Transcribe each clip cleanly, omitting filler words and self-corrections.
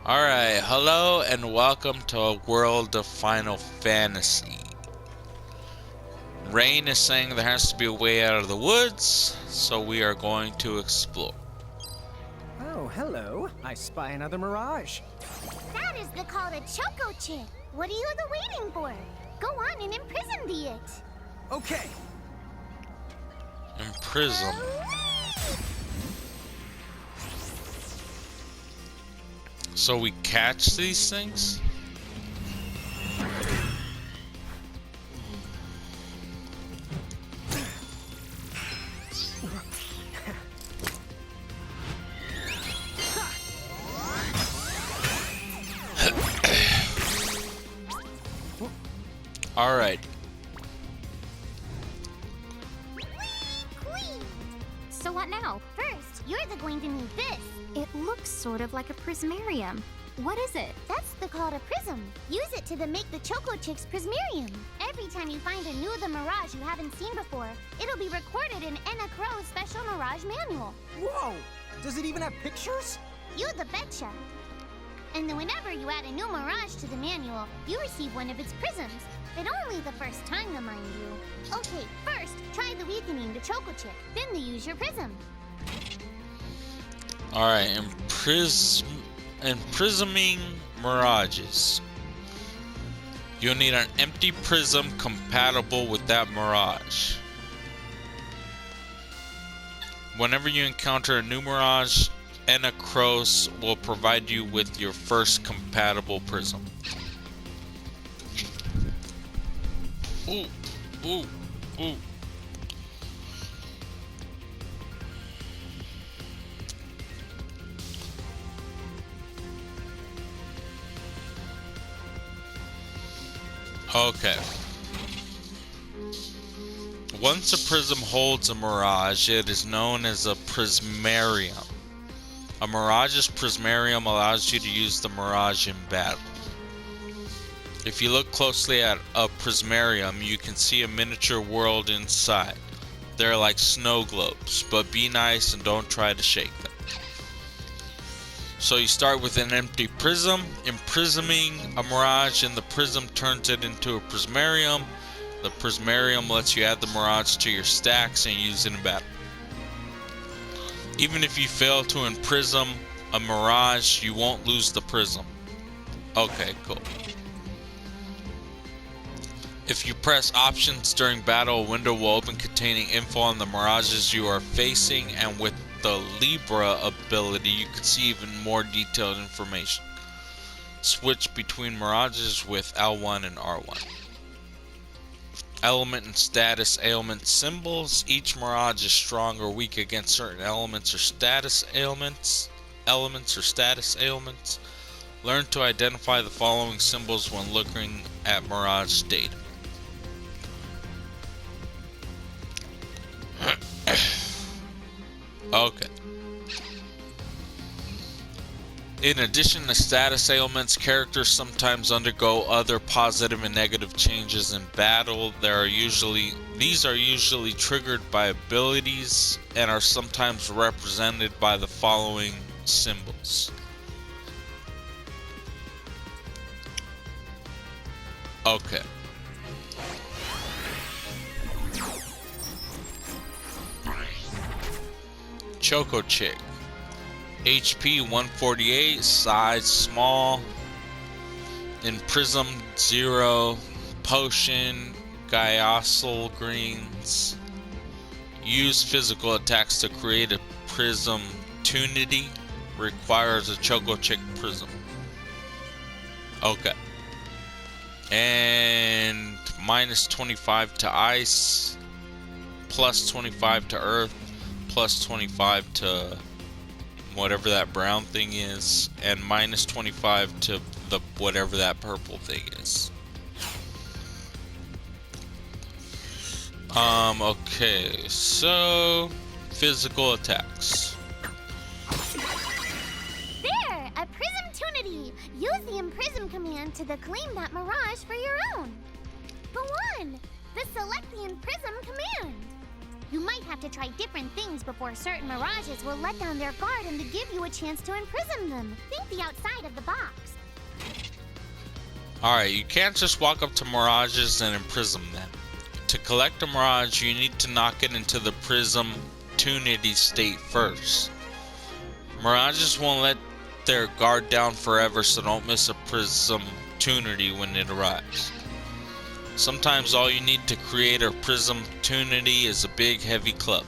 Alright, hello and welcome to a world of Final Fantasy. Rain is saying there has to be a way out of the woods, so we are going to explore. Oh, hello. I spy another mirage. That is the call to Choco Chick. What are you waiting for? Go on and imprison the it. Okay. Imprison. So we catch these things? Alright. So what now? First, you're going to need this. It looks sort of like a prismarium. What is it? That's the call to Prism. Use it to make the Choco Chick's Prismarium. Every time you find a new The Mirage you haven't seen before, it'll be recorded in Enna Crow's special Mirage manual. Whoa! Does it even have pictures? You the betcha. And then whenever you add a new Mirage to the manual, you receive one of its prisms. But only the first time, mind you. Okay, first, try the weakening to Choco Chick. Then they use your prism. Alright, imprisoming mirages. You'll need an empty prism compatible with that mirage. Whenever you encounter a new mirage, Enna Crows will provide you with your first compatible prism. Ooh, ooh, ooh. Okay. Once a prism holds a mirage, it is known as a prismarium. A mirage's prismarium allows you to use the mirage in battle. If you look closely at a prismarium, you can see a miniature world inside. They're like snow globes, but be nice and don't try to shake them. So you start with an empty prism, imprisoning a mirage, and the prism turns it into a prismarium. The prismarium lets you add the mirage to your stacks and use it in battle. Even if you fail to imprism a mirage, you won't lose the prism. Okay, cool. If you press options during battle, a window will open containing info on the mirages you are facing, and with the Libra ability, you can see even more detailed information. Switch between mirages with L1 and R1. Element and status ailment symbols. Each mirage is strong or weak against certain elements or status ailments. Learn to identify the following symbols when looking at mirage data. Okay. In addition to status ailments, characters sometimes undergo other positive and negative changes in battle. These are usually triggered by abilities and are sometimes represented by the following symbols. Okay. Choco Chick. HP 148, size small, Imprism 0, Potion, Gaiasul Greens. Use physical attacks to create a Prism Tunity. Requires a Choco Chick Prism. Okay. And minus 25 to Ice, plus 25 to Earth, plus 25 to whatever that brown thing is, and minus 25 to the whatever that purple thing is. Okay, so physical attacks. There! A Prism Tunity! Use the Imprism command to claim that mirage for your own. Go on! Select the Imprism command. You might have to try different things before certain mirages will let down their guard and to give you a chance to imprison them. Think the outside of the box. Alright, you can't just walk up to mirages and imprison them. To collect a mirage, you need to knock it into the prism-tunity state first. Mirages won't let their guard down forever, so don't miss a prism-tunity when it arrives. Sometimes all you need to create a prism-tunity is a big heavy club,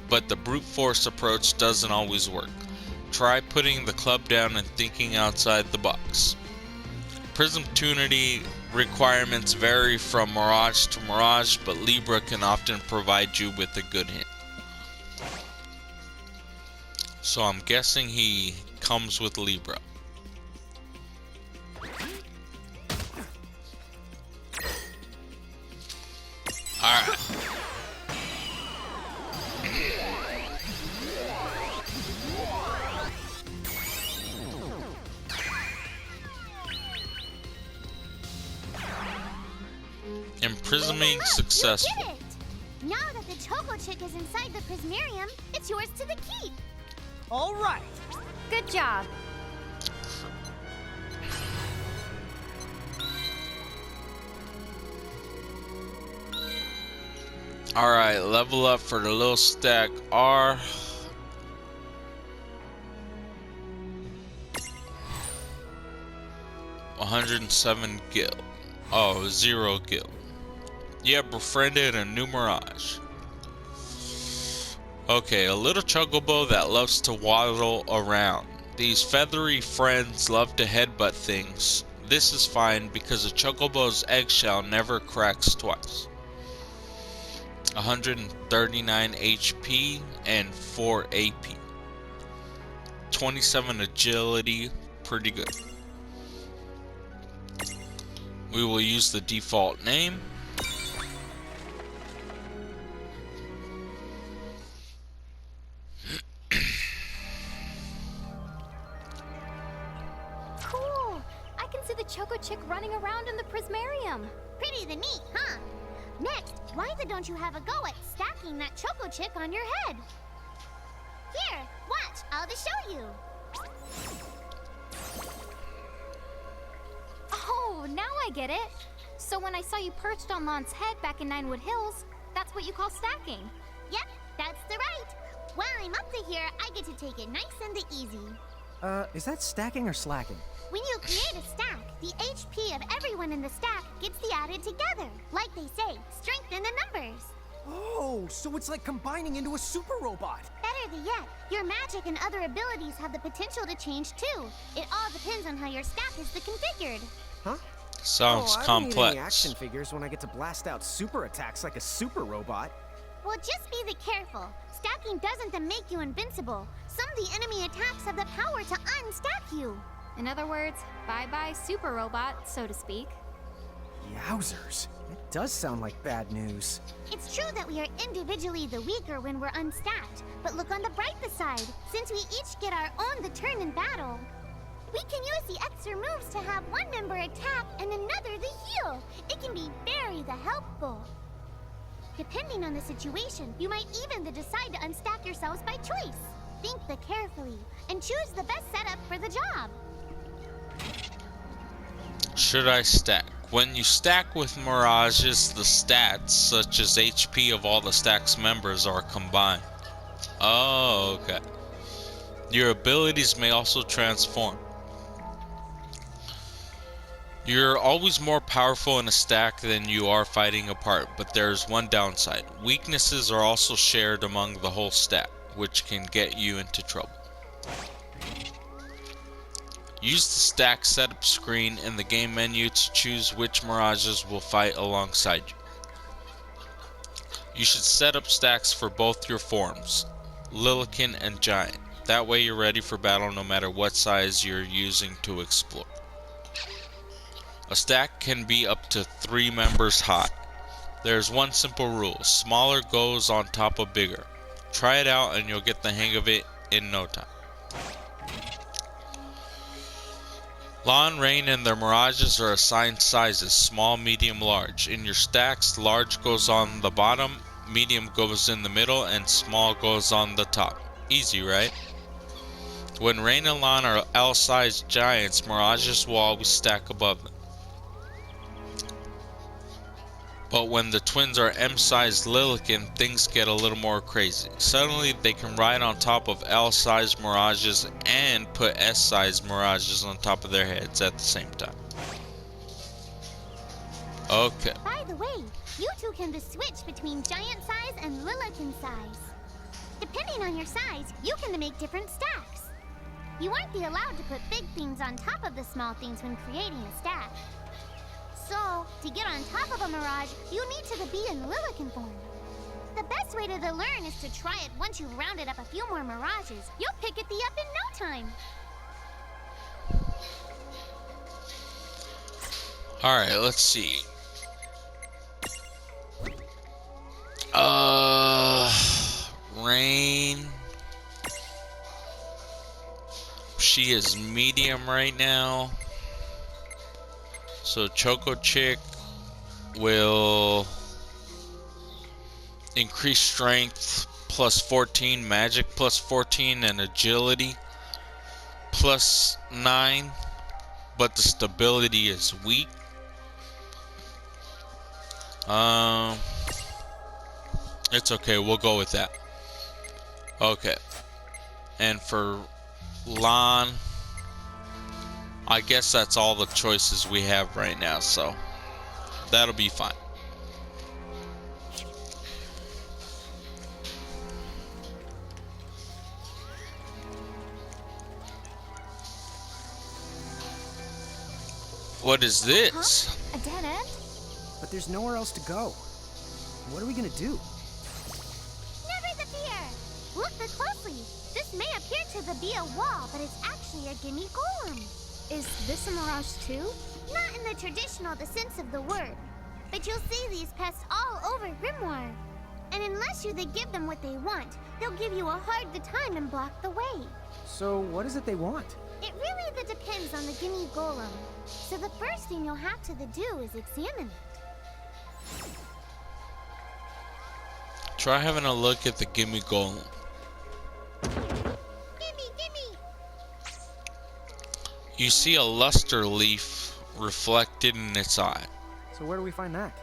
but the brute force approach doesn't always work. Try putting the club down and thinking outside the box. Prism-tunity requirements vary from mirage to mirage, but Libra can often provide you with a good hint. So I'm guessing he comes with Libra. Alright. Imprisoning successful. You did it! Now that the Choco Chick is inside the Prismarium, it's yours to the keep. All right. Good job. Alright, level up for the little stack R. $107 gil. Oh, 0 gil. You have befriended a new mirage. Okay, a little chocobo that loves to waddle around. These feathery friends love to headbutt things. This is fine because a chocobo's eggshell never cracks twice. 139 HP and 4 AP. 27 agility, pretty good. We will use the default name. Cool. I can see the Choco Chick running around in the Prismarium. Pretty the neat, huh? Next, why don't you have a go at stacking that Choco Chick on your head? Here, watch, I'll just show you. Oh, now I get it. So when I saw you perched on Lon's head back in Ninewood Hills, that's what you call stacking. Yep, that's the right. While I'm up to here, I get to take it nice and easy. Is that stacking or slacking? When you create a stack, the HP of everyone in the stack gets the added together. Like they say, strengthen the numbers. Oh, so it's like combining into a super robot. Better yet, your magic and other abilities have the potential to change too. It all depends on how your stack is configured. Huh? Sounds I don't need any complex. action figures when I get to blast out super attacks like a super robot. Well, just be careful. Stacking doesn't make you invincible. Some of the enemy attacks have the power to unstack you. In other words, bye-bye super robot, so to speak. Yowzers. It does sound like bad news. It's true that we are individually the weaker when we're unstacked, but look on the brighter side. Since we each get our own turn in battle, we can use the extra moves to have one member attack and another the heal. It can be very helpful. Depending on the situation, you might even decide to unstack yourselves by choice. Think carefully and choose the best setup for the job. Should I stack? When you stack with mirages, the stats, such as HP of all the stack's members, are combined. Oh, okay. Your abilities may also transform. You're always more powerful in a stack than you are fighting apart, but there's one downside. Weaknesses are also shared among the whole stack, which can get you into trouble. Use the stack setup screen in the game menu to choose which mirages will fight alongside you. You should set up stacks for both your forms, Lilican and Giant. That way you're ready for battle no matter what size you're using to explore. A stack can be up to 3 members high. There's one simple rule: smaller goes on top of bigger. Try it out and you'll get the hang of it in no time. Lon, Rain, and their mirages are assigned sizes: small, medium, large. In your stacks, large goes on the bottom, medium goes in the middle, and small goes on the top. Easy, right? When Rain and Lon are L-sized giants, Mirages will always stack above them. But when the twins are M-sized Lilican, things get a little more crazy. Suddenly, they can ride on top of L-sized Mirages and put S-sized Mirages on top of their heads at the same time. Okay. By the way, you two can switch between giant size and Lilican size. Depending on your size, you can make different stacks. You aren't allowed to put big things on top of the small things when creating a stack. So, to get on top of a Mirage, you need to be in Lilican form. The best way to learn is to try it once you've rounded up a few more Mirages. You'll pick it up in no time. Alright, let's see. Rain. She is medium right now. So Choco Chick will increase strength plus 14, magic plus 14, and agility plus 9, but the stability is weak. It's okay, we'll go with that. Okay. And for Lon, I guess that's all the choices we have right now, so that'll be fine. What is this? A dead end? But there's nowhere else to go. What are we gonna do? Never the fear! Look closely. This may appear to be a wall, but it's actually a gimme golem. Is this a Mirage too? Not in the traditional sense of the word, but you'll see these pests all over Grimoire. And unless they give them what they want, they'll give you a hard time and block the way. So what is it they want? It really depends on the gimme golem. So the first thing you'll have to do is examine it. Try having a look at the Gimme Golem. Gimme! You see a luster leaf reflected in its eye. So where do we find that?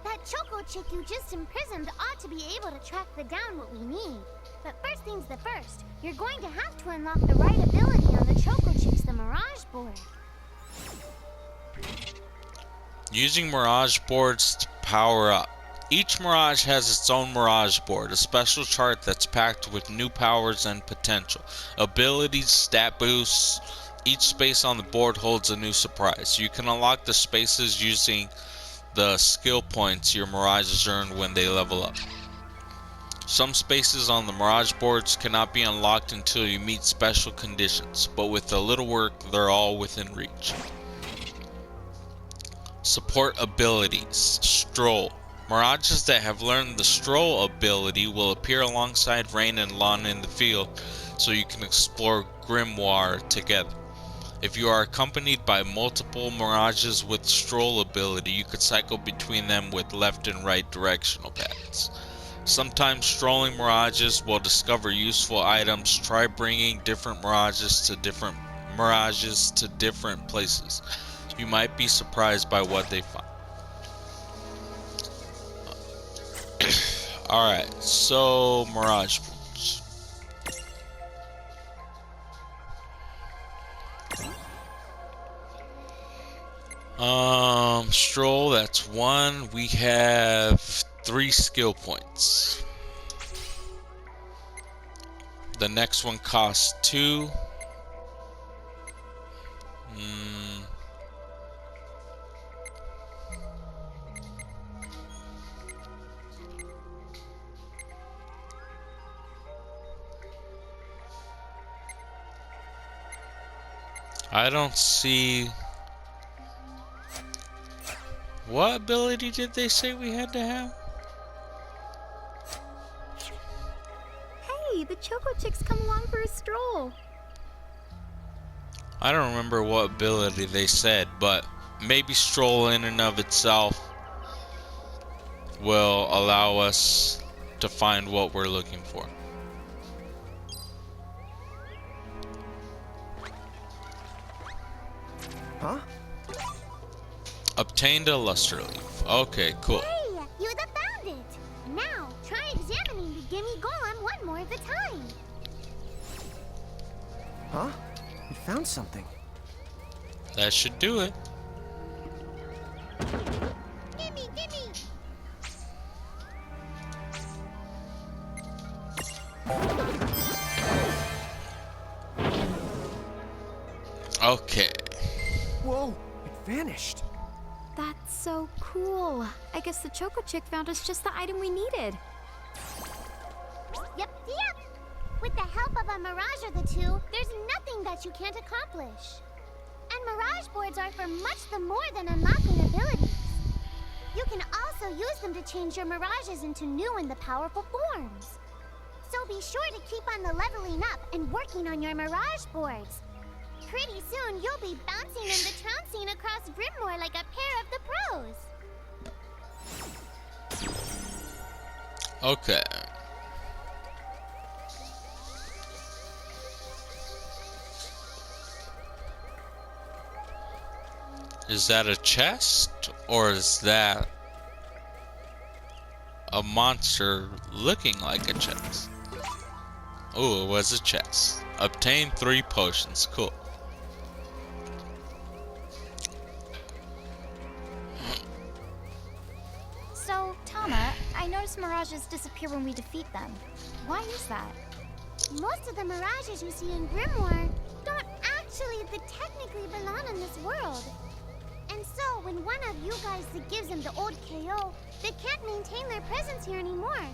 That Choco Chick you just imprisoned ought to be able to track down what we need. But first things first, you're going to have to unlock the right ability on the Choco Chick's Mirage board. Using Mirage boards to power up. Each Mirage has its own Mirage board, a special chart that's packed with new powers and potential. Abilities, stat boosts. Each space on the board holds a new surprise. You can unlock the spaces using the skill points your Mirages earn when they level up. Some spaces on the Mirage boards cannot be unlocked until you meet special conditions, but with a little work, they're all within reach. Support abilities. Stroll. Mirages that have learned the Stroll ability will appear alongside Rain and Lon in the field, so you can explore Grimoire together. If you are accompanied by multiple Mirages with Stroll ability, you could cycle between them with left and right directional paths. Sometimes strolling Mirages will discover useful items. Try bringing different Mirages to different places. You might be surprised by what they find. Alright, so Mirage boards. Stroll, that's 1. We have 3 skill points. The next one costs 2. I don't see... What ability did they say we had to have? Hey, the Choco Chicks come along for a stroll. I don't remember what ability they said, but maybe Stroll in and of itself will allow us to find what we're looking for. Huh? Obtained a luster leaf. Okay, cool. Hey, you found it. Now, try examining the Gimme Golem one more of the time. Huh? We found something. That should do it. Gimme, gimme. Okay. Whoa! It vanished. That's so cool. I guess the Choco Chick found us just the item we needed. Yep. With the help of a Mirage or the two, there's nothing that you can't accomplish. And Mirage boards are for much the more than unlocking abilities. You can also use them to change your Mirages into new and the powerful forms. So be sure to keep on the leveling up and working on your Mirage boards. Pretty soon, you'll be bouncing and trouncing across Grimmoor like a pair of the pros. Okay. Is that a chest? Or is that a monster looking like a chest? Oh, it was a chest. Obtain 3 potions. Cool. So, Tama, I noticed Mirages disappear when we defeat them. Why is that? Most of the Mirages you see in Grimoire don't actually technically belong in this world. And so, when one of you guys gives them the old KO, they can't maintain their presence here anymore.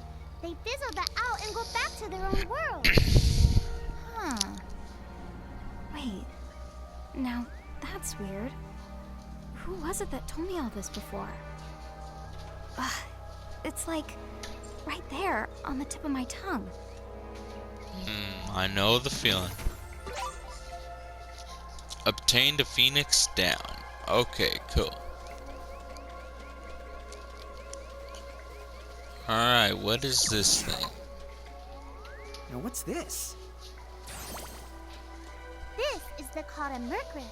They fizzle that out and go back to their own world. Huh. Wait. Now, that's weird. Who was it that told me all this before? It's like right there on the tip of my tongue. I know the feeling. Obtained a Phoenix down. Okay, cool. Alright, what is this thing? Now what's this? This is called a Murk Rift.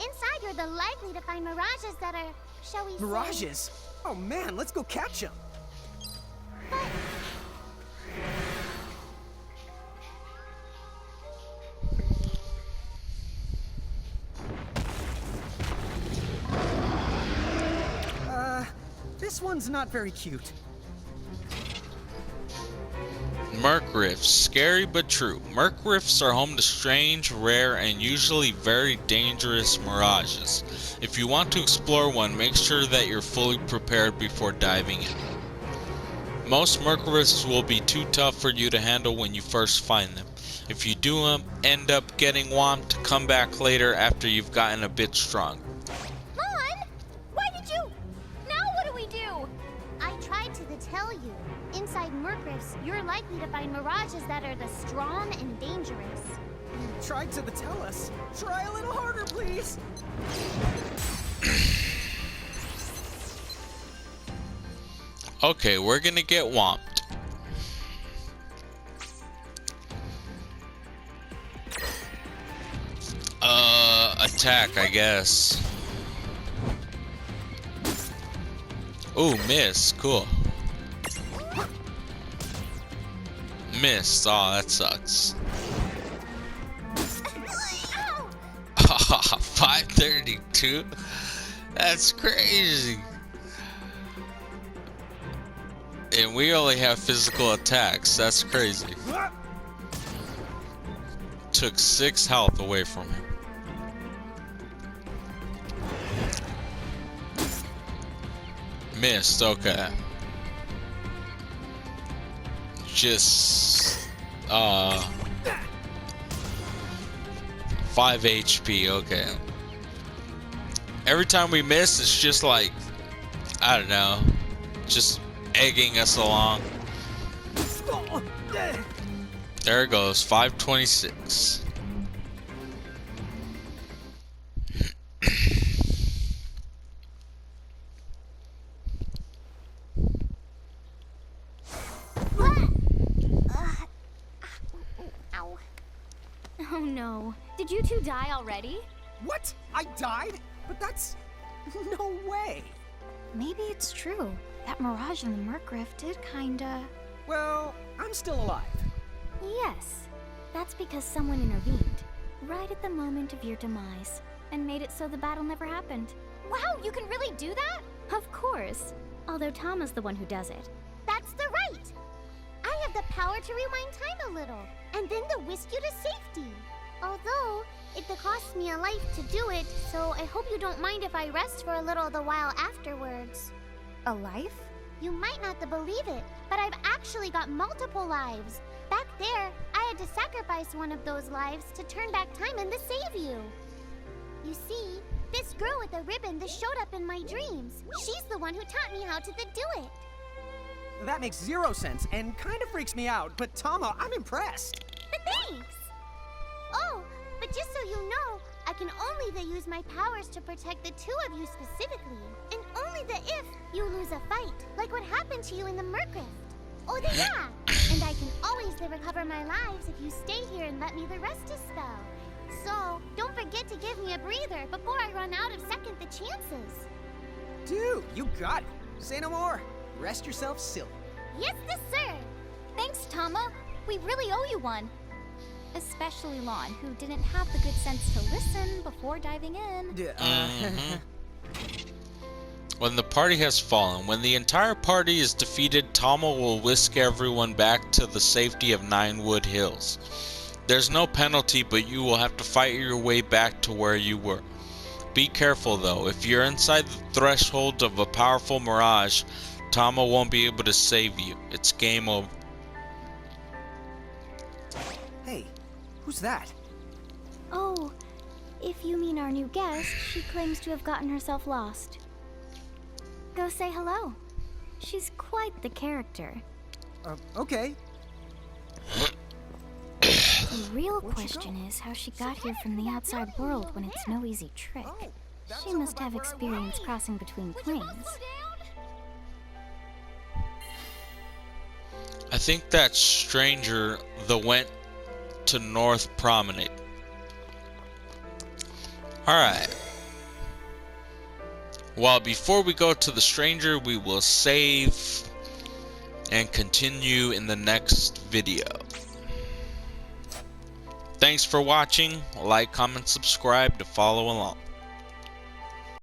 Inside, you're likely to find Mirages that are, shall we say... Mirages? Oh man, let's go catch them. This one's not very cute. Murk Rifts, scary but true. Murk Rifts are home to strange, rare, and usually very dangerous mirages. If you want to explore one, make sure that you're fully prepared before diving in. Most Murk Rifts will be too tough for you to handle when you first find them. If you do end up getting whomped, come back later after you've gotten a bit stronger. Mon! Why did you... Now what do we do? I tried to tell you. Inside Murk Rifts, you're likely to find Mirages that are the strong and dangerous. You tried to tell us. Try a little harder, please. Okay, we're gonna get whomped. Attack, I guess. Ooh, miss. Cool. Missed. Aw, that sucks. 532? That's crazy. And we only have physical attacks. That's crazy. Took 6 health away from him. Missed, okay. Just 5 HP, okay. Every time we miss, it's just like, I don't know, just egging us along. There it goes, 526. no. Did you two die already? What? I died? But that's... no way. Maybe it's true. That mirage in the Murkriff did kinda... Well, I'm still alive. Yes. That's because someone intervened. Right at the moment of your demise. And made it so the battle never happened. Wow, you can really do that? Of course. Although Tama's the one who does it. That's the right! I have the power to rewind time a little, and then to whisk you to safety. Although, it costs me a life to do it, so I hope you don't mind if I rest for a little the while afterwards. A life? You might not believe it, but I've actually got multiple lives. Back there, I had to sacrifice one of those lives to turn back time and to save you. You see, this girl with the ribbon that showed up in my dreams, she's the one who taught me how to do it. That makes zero sense and kind of freaks me out, but Tama, I'm impressed. Thanks! Oh, but just so you know, I can only use my powers to protect the two of you specifically, and only if you lose a fight, like what happened to you in the Murkriff. Oh, yeah! And I can always recover my lives if you stay here and let me rest a spell. So, don't forget to give me a breather before I run out of second the chances. Dude, you got it. Say no more. Rest yourself silly. Yes, sir! Thanks, Tama. We really owe you one. Especially Lon, who didn't have the good sense to listen before diving in. When the party has fallen, when the entire party is defeated, Tama will whisk everyone back to the safety of Ninewood Hills. There's no penalty, but you will have to fight your way back to where you were. Be careful though, if you're inside the threshold of a powerful mirage, Tama won't be able to save you. It's game over. Hey, who's that? Oh, if you mean our new guest, she claims to have gotten herself lost. Go say hello. She's quite the character. Okay. The real question is how she got here from the outside world when it's no easy trick. She must have experience crossing between planes. I think that stranger that went to North Promenade. Alright. Well, before we go to the stranger, we will save and continue in the next video. Thanks for watching. Like, comment, subscribe to follow along.